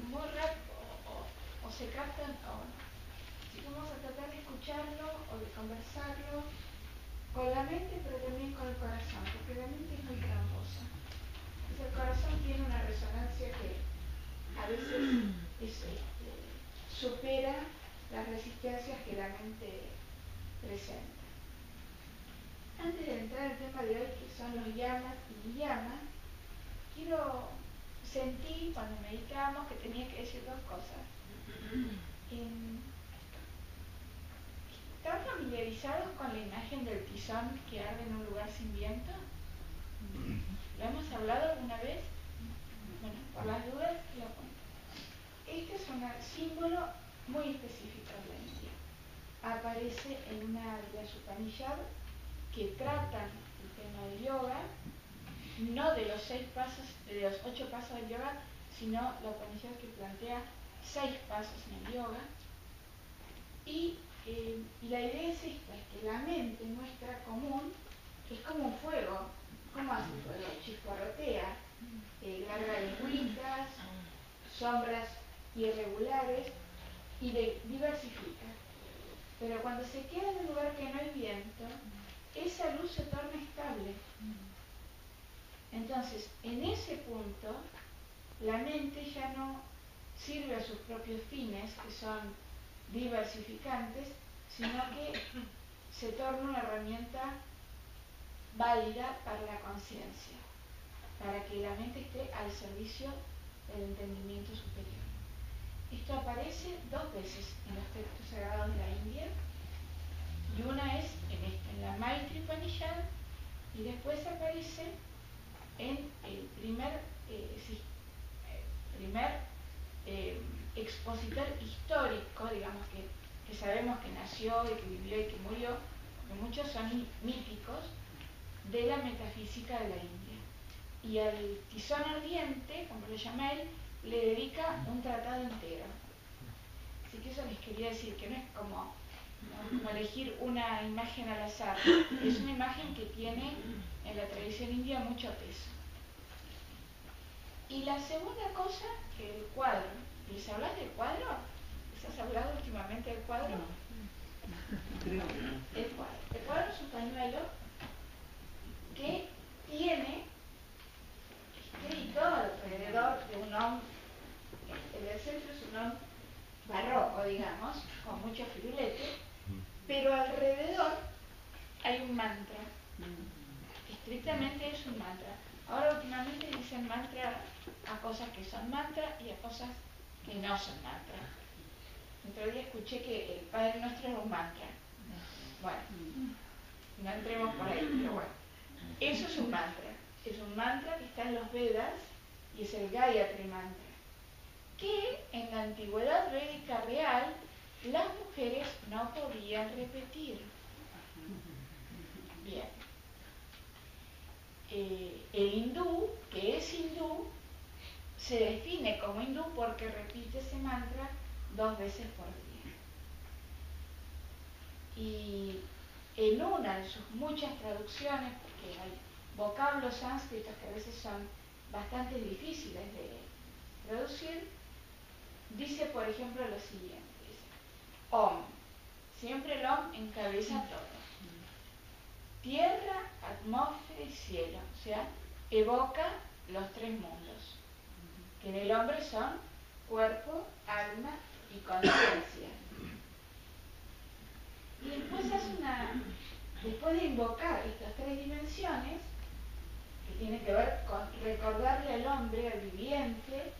muy rápido o se captan o no. Así que vamos a tratar de escucharlo o de conversarlo con la mente, pero también con el corazón, porque la mente es muy tramposa. Entonces, el corazón tiene una resonancia que a veces supera las resistencias que la mente presenta. Antes de entrar al tema de hoy, que son los yamas y niyamas, sentí cuando meditamos que tenía que decir dos cosas. ¿Están familiarizados con la imagen del tizón que arde en un lugar sin viento? ¿Lo hemos hablado alguna vez? Bueno, por las dudas lo cuento. Este es un símbolo muy específico de la India. Aparece en una de las Upanishads que tratan el tema del yoga, no de los 6 pasos, de los 8 pasos del yoga, sino la Upanishad que plantea 6 pasos en el yoga. Y la idea es esta, es que la mente nuestra común es como un fuego. ¿Cómo hace un fuego? Chisporrotea, larga lengüitas, sombras irregulares y diversifica. Pero cuando se queda en un lugar que no hay viento, esa luz se torna estable. Entonces, en ese punto, la mente ya no sirve a sus propios fines, que son diversificantes, sino que se torna una herramienta válida para la conciencia, para que la mente esté al servicio del entendimiento superior. Esto aparece 2 veces en los textos sagrados de la India, y una es en la Maitri Upanishad, y después aparece en el primer expositor histórico, digamos, que sabemos que nació y que vivió y que murió, porque muchos son míticos, de la metafísica de la India. Y al tizón ardiente, como lo llama él, le dedica un tratado entero. Así que eso les quería decir, que no es como elegir una imagen al azar, es una imagen que tiene en la tradición india mucho peso. Y la segunda cosa, que el cuadro. ¿Les hablas del cuadro? ¿Les has hablado últimamente del cuadro? Creo que no. El cuadro es un pañuelo que tiene escrito alrededor de un hombre. El del centro es un hombre barroco, digamos, con mucho firulete, pero alrededor hay un mantra. Estrictamente es un mantra. Ahora últimamente dicen mantra a cosas que son mantra y a cosas que no son mantra. El otro día escuché que el Padre Nuestro era un mantra. Bueno, no entremos por ahí, pero bueno. Eso es un mantra. Es un mantra que está en los Vedas y es el Gayatri Mantra, que en la antigüedad védica real las mujeres no podían repetir. Bien. El hindú, que es hindú, se define como hindú porque repite ese mantra 2 veces por día. Y en una de sus muchas traducciones, porque hay vocablos sánscritos que a veces son bastante difíciles de traducir, dice, por ejemplo, lo siguiente: dice, Om. Siempre el Om encabeza todo. Tierra, atmósfera y cielo. O sea, evoca los 3 mundos, que en el hombre son cuerpo, alma y conciencia. Y después después de invocar estas 3 dimensiones, que tiene que ver con recordarle al hombre, al viviente,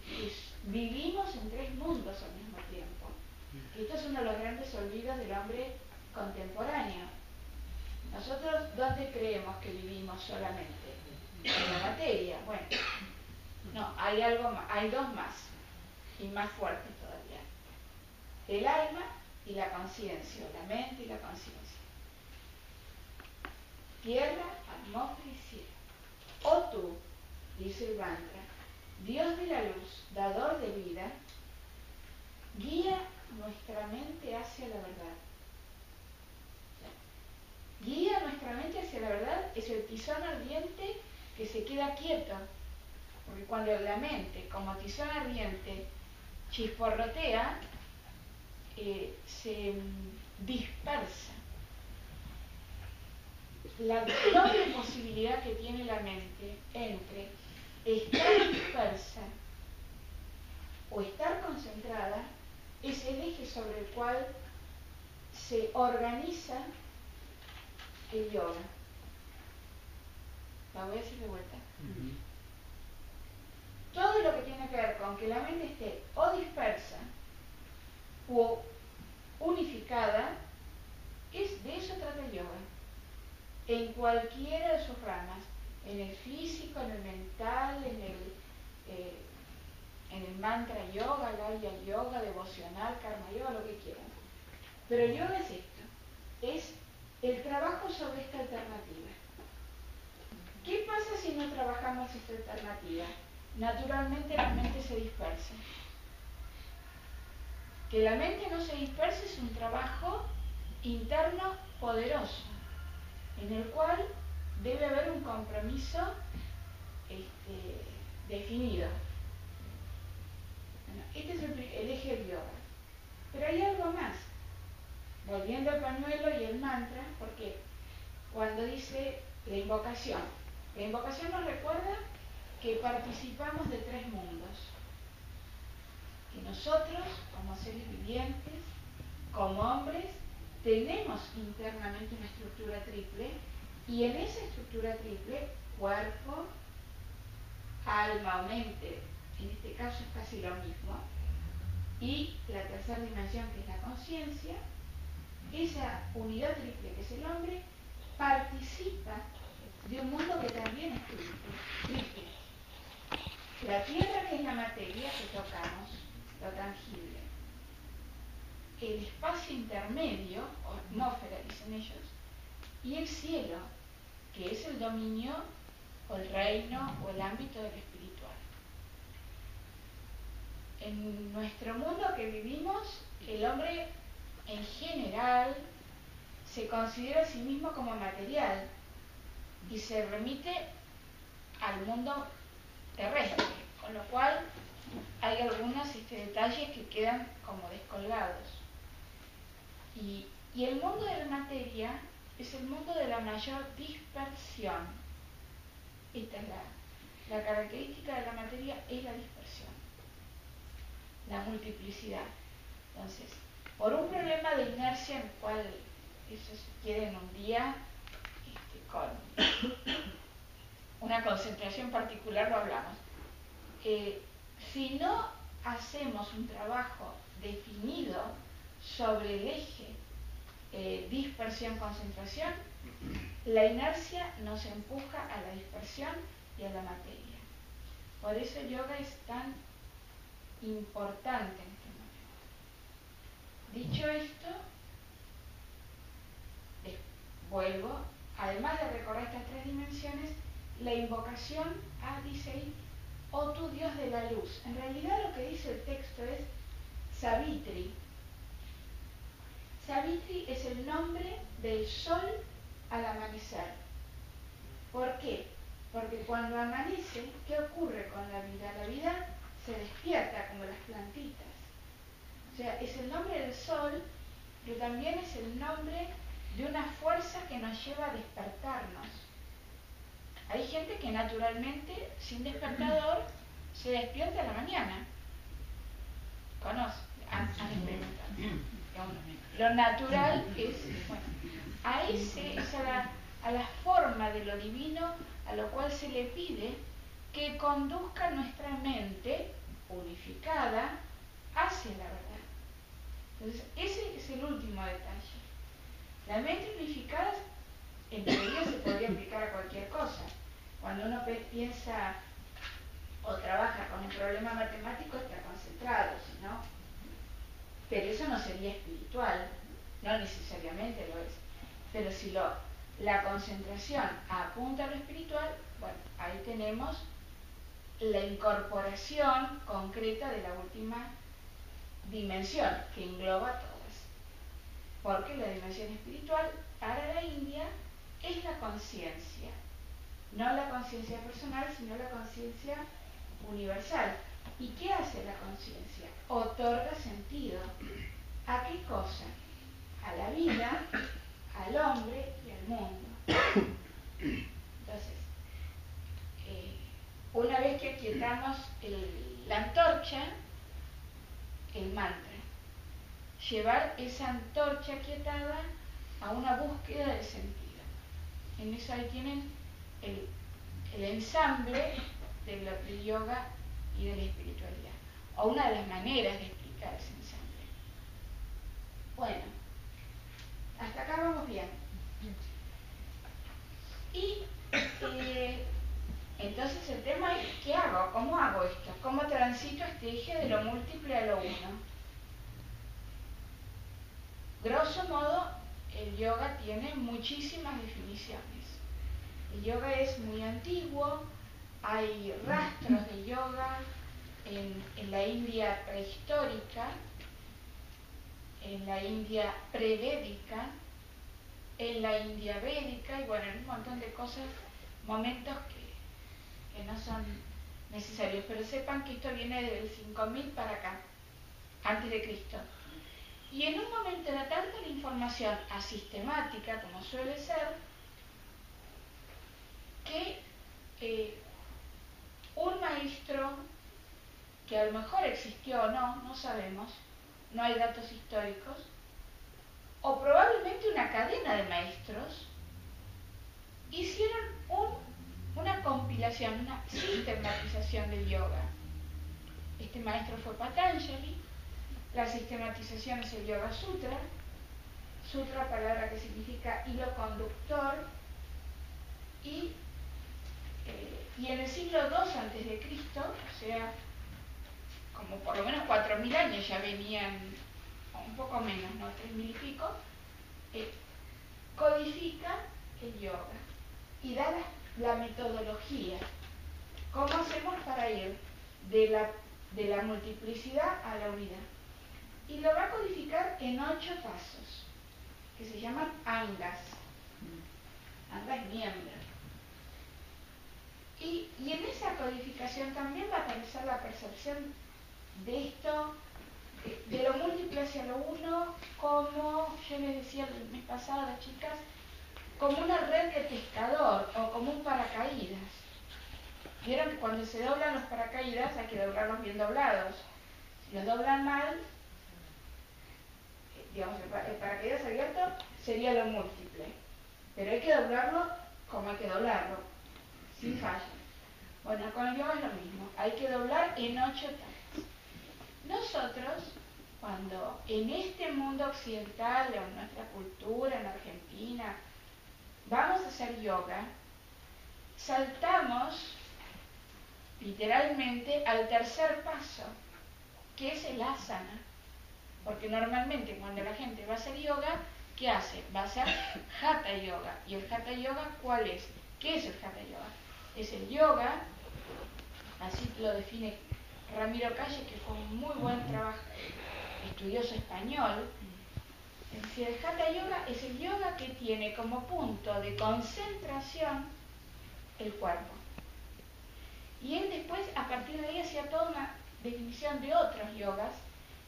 que vivimos en 3 mundos al mismo tiempo. Y esto es uno de los grandes olvidos del hombre contemporáneo. Nosotros, ¿dónde creemos que vivimos solamente? En la materia. Bueno, no, hay 2 más, y más fuertes todavía. El alma y la conciencia, la mente y la conciencia. Tierra, atmósfera y cielo. Oh tú, dice el mantra, Dios de la luz, dador de vida, guía nuestra mente hacia la verdad. Guía nuestra mente hacia la verdad es el tizón ardiente que se queda quieto. Porque cuando la mente, como tizón ardiente, chisporrotea, se dispersa. La doble posibilidad que tiene la mente entre estar dispersa o estar concentrada es el eje sobre el cual se organiza el yoga. La voy a decir de vuelta. Todo lo que tiene que ver con que la mente esté o dispersa o unificada, de eso trata el yoga. En cualquiera de sus ramas, en el físico, en el mental, en el mantra yoga, laya yoga, devocional, karma yoga, lo que quieran. Pero el yoga es esto, es el trabajo sobre esta alternativa. ¿Qué pasa si no trabajamos esta alternativa? Naturalmente la mente se dispersa. Que la mente no se disperse es un trabajo interno poderoso, en el cual debe haber un compromiso definido. Bueno, este es el eje del yoga. Pero hay algo más. Volviendo al pañuelo y el mantra, porque cuando dice la invocación nos recuerda que participamos de tres mundos. Que nosotros, como seres vivientes, como hombres, tenemos internamente una estructura triple, y en esa estructura triple, cuerpo, alma o mente, en este caso es casi lo mismo, y la tercera dimensión, que es la conciencia, esa unidad triple que es el hombre, participa de un mundo que también es triple. La tierra, que es la materia que tocamos, lo tangible. El espacio intermedio, o atmósfera, dicen ellos, y el cielo, que es el dominio, o el reino, o el ámbito del espiritual. En nuestro mundo que vivimos, el hombre en general se considera a sí mismo como material y se remite al mundo terrestre, con lo cual hay algunos detalles que quedan como descolgados. Y el mundo de la materia es el mundo de la mayor dispersión. Esta es la característica de la materia, es la dispersión, la multiplicidad. Entonces, por un problema de inercia, en el cual eso se quiere en un día, con una concentración particular lo hablamos. Si no hacemos un trabajo definido sobre el eje dispersión-concentración, la inercia nos empuja a la dispersión y a la materia. Por eso el yoga es tan importante en este momento. Dicho esto, vuelvo, además de recorrer estas tres dimensiones, la invocación dice ahí, oh tú Dios de la luz. En realidad lo que dice el texto es Savitri. Savitri es el nombre del sol al amanecer. ¿Por qué? Porque cuando amanece, ¿qué ocurre con la vida? La vida se despierta como las plantitas. O sea, es el nombre del sol, pero también es el nombre de una fuerza que nos lleva a despertarnos. Hay gente que naturalmente, sin despertador, se despierta a la mañana. ¿Conoce? Han experimentado. Lo natural es, bueno, a la forma de lo divino a lo cual se le pide que conduzca nuestra mente unificada hacia la verdad. Entonces, ese es el último detalle. La mente unificada, en teoría, se podría aplicar a cualquier cosa. Cuando uno piensa o trabaja con un problema matemático, está concentrado, si no. Pero eso no sería espiritual, no necesariamente lo es. Pero si la concentración apunta a lo espiritual, bueno, ahí tenemos la incorporación concreta de la última dimensión, que engloba todas. Porque la dimensión espiritual para la India es la conciencia. No la conciencia personal, sino la conciencia universal. ¿Y qué hace la conciencia? Otorga sentido. ¿A qué cosa? A la vida, al hombre y al mundo. Entonces, una vez que aquietamos la antorcha, el mantra. Llevar esa antorcha aquietada a una búsqueda de sentido. En eso ahí tienen el ensamble del yoga y de la espiritualidad, o una de las maneras de explicar ese ensamble. Bueno, hasta acá vamos bien. Y entonces el tema es, ¿qué hago? ¿Cómo hago esto? ¿Cómo transito este eje de lo múltiple a lo uno? Grosso modo, el yoga tiene muchísimas definiciones. El yoga es muy antiguo, hay rastros de yoga en la India prehistórica, en la India prevédica, en la India védica y bueno, en un montón de cosas, momentos que no son necesarios, pero sepan que esto viene del 5000 para acá, antes de Cristo. Y en un momento era tanta la información asistemática, como suele ser, que un maestro, que a lo mejor existió o no, no sabemos, no hay datos históricos, o probablemente una cadena de maestros, hicieron una compilación, una sistematización del yoga. Este maestro fue Patanjali. La sistematización es el Yoga Sutra. Sutra, palabra que significa hilo conductor. Y en el siglo II a.C., o sea, como por lo menos 4000 años ya venían, un poco menos, ¿no? 3000 y pico, codifica el yoga y da la metodología. ¿Cómo hacemos para ir de la multiplicidad a la unidad? Y lo va a codificar en 8 pasos, que se llaman angas. Anga es miembro. Y en esa codificación también va a aparecer la percepción de esto, de lo múltiple hacia lo uno, como yo les decía el mes pasado a las chicas, como una red de pescador o como un paracaídas. Vieron que cuando se doblan los paracaídas hay que doblarlos bien doblados. Si los doblan mal, digamos, el paracaídas abierto sería lo múltiple, pero hay que doblarlo como hay que doblarlo, sin falla. Bueno, con el yoga es lo mismo, hay que doblar en 8 etapas. Nosotros, cuando en este mundo occidental, en nuestra cultura, en Argentina, vamos a hacer yoga, saltamos literalmente al tercer paso, que es el asana. Porque normalmente cuando la gente va a hacer yoga, ¿qué hace? Va a hacer hatha yoga. ¿Y el hatha yoga cuál es? ¿Qué es el hatha yoga? Es el yoga, así lo define Ramiro Calle, que fue un muy buen trabajo, estudioso español. Es decir, el hatha yoga es el yoga que tiene como punto de concentración el cuerpo. Y él después, a partir de ahí, hacía toda una definición de otros yogas,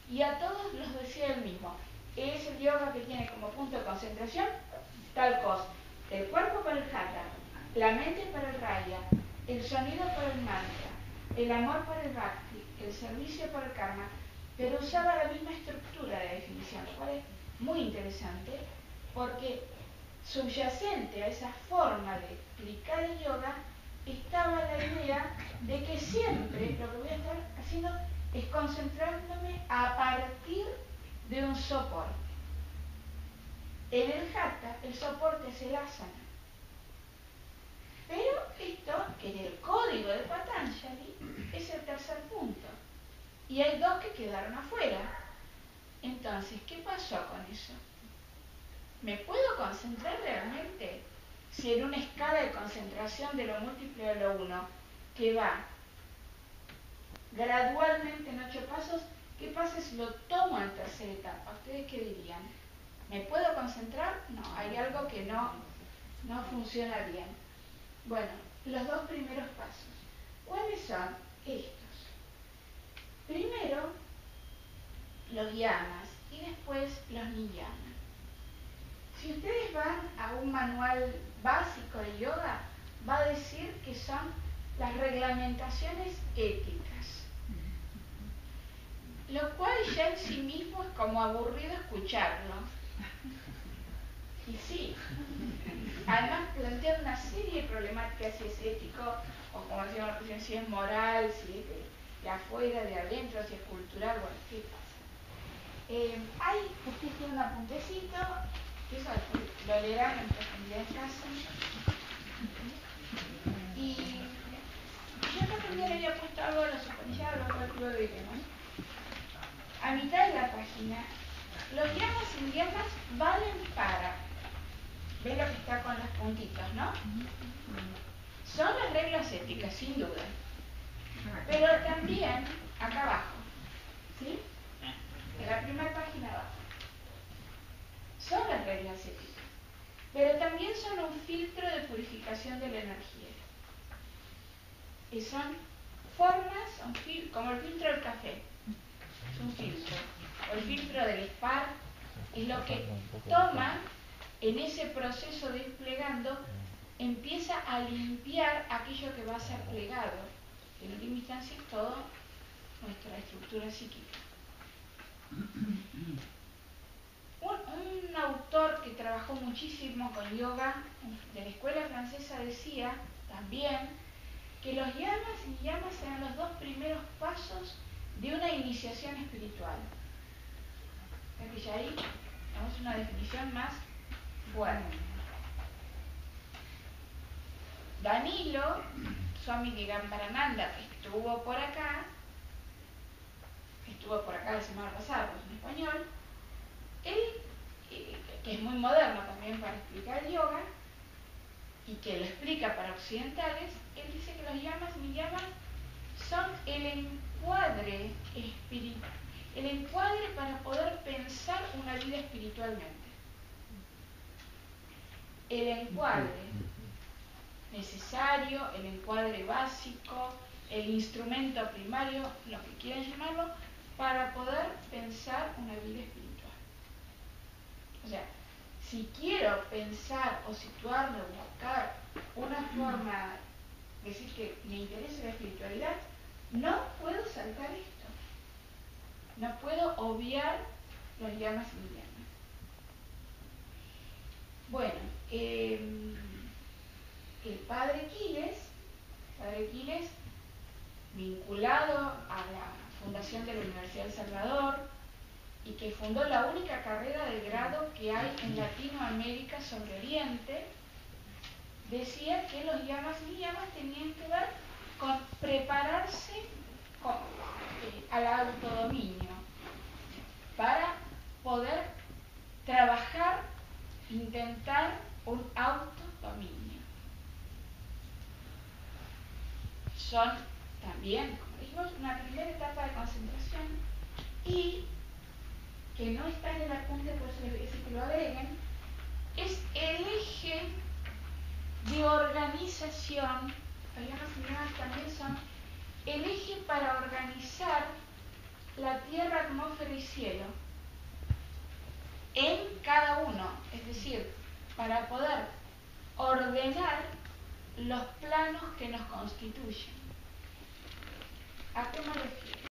y a todos los decía él mismo. Es el yoga que tiene como punto de concentración tal cosa. El cuerpo para el hatha, la mente para el raya, el sonido para el mantra, el amor para el bhakti, el servicio para el karma, pero usaba la misma estructura de definición, lo cual es muy interesante, porque subyacente a esa forma de explicar el yoga estaba la idea de que siempre lo que voy a estar haciendo es concentrándome a partir de un soporte. En el hatha, el soporte es el asana. Pero esto, en el código de Patanjali, es el tercer punto. Y hay 2 que quedaron afuera. Entonces, ¿qué pasó con eso? ¿Me puedo concentrar realmente? Si en una escala de concentración de lo múltiple a lo uno, que va gradualmente en 8 pasos, ¿qué pasa si lo tomo en tercera etapa? ¿Ustedes qué dirían? ¿Me puedo concentrar? No, hay algo que no funciona bien. Bueno, los 2 primeros pasos. ¿Cuáles son? estos. Primero los yamas y después los niyamas. Si ustedes van a un manual básico de yoga, va a decir que son las reglamentaciones éticas, lo cual ya en sí mismo es como aburrido escucharlo. Y sí, además plantean una serie de problemáticas si es ético, o como decíamos recién, si es moral, si es de afuera, de adentro, si es cultural, bueno, ¿qué pasa? Ahí ustedes tienen un apuntecito, que eso lo leerán en profundidad en casa. Y yo acá también había puesto algo de los Upanishads, lo cual luego diremos. A mitad de la página, los yamas y niyamas valen para, ¿ven lo que está con los puntitos, no? Son las reglas éticas, sin duda. Pero también, acá abajo, ¿sí? En la primera página abajo. Son las reglas éticas. Pero también son un filtro de purificación de la energía. Y son formas, como el filtro del café. Es un filtro. O el filtro del spa es lo que toma en ese proceso de ir plegando, empieza a limpiar aquello que va a ser plegado, que en última instancia es todo nuestra estructura psíquica. Un autor que trabajó muchísimo con yoga de la escuela francesa decía también que los yamas y niyamas eran los dos primeros pasos de una iniciación espiritual. O sea que ya ahí tenemos una definición más fuerte. Danilo Swami Digambarananda, que estuvo por acá la semana pasada, pues en español, él, que es muy moderno también para explicar el yoga, y que lo explica para occidentales, él dice que los yamas y niyamas son el encuadre espiritual, el encuadre para poder pensar una vida espiritualmente. El encuadre necesario, el encuadre básico, el instrumento primario, lo que quieran llamarlo, para poder pensar una vida espiritual. O sea, si quiero pensar o situarme o buscar una forma de decir que me interesa la espiritualidad, no puedo saltar esto. No puedo obviar los yamas y niyamas. Bueno, el padre Quiles, vinculado a la fundación de la Universidad del Salvador y que fundó la única carrera de grado que hay en Latinoamérica sobre Oriente, decía que los yamas y niyamas tenían que ver con prepararse al autodominio para poder trabajar, intentar un autodominio. Son también, como dijimos, una primera etapa de concentración y que no está en el apunte, por eso les voy a decir que lo agreguen, es el eje de organización. Los yamas y niyamas también son el eje para organizar la tierra, atmósfera y cielo en cada uno, es decir, para poder ordenar los planos que nos constituyen. ¿A qué me refiero?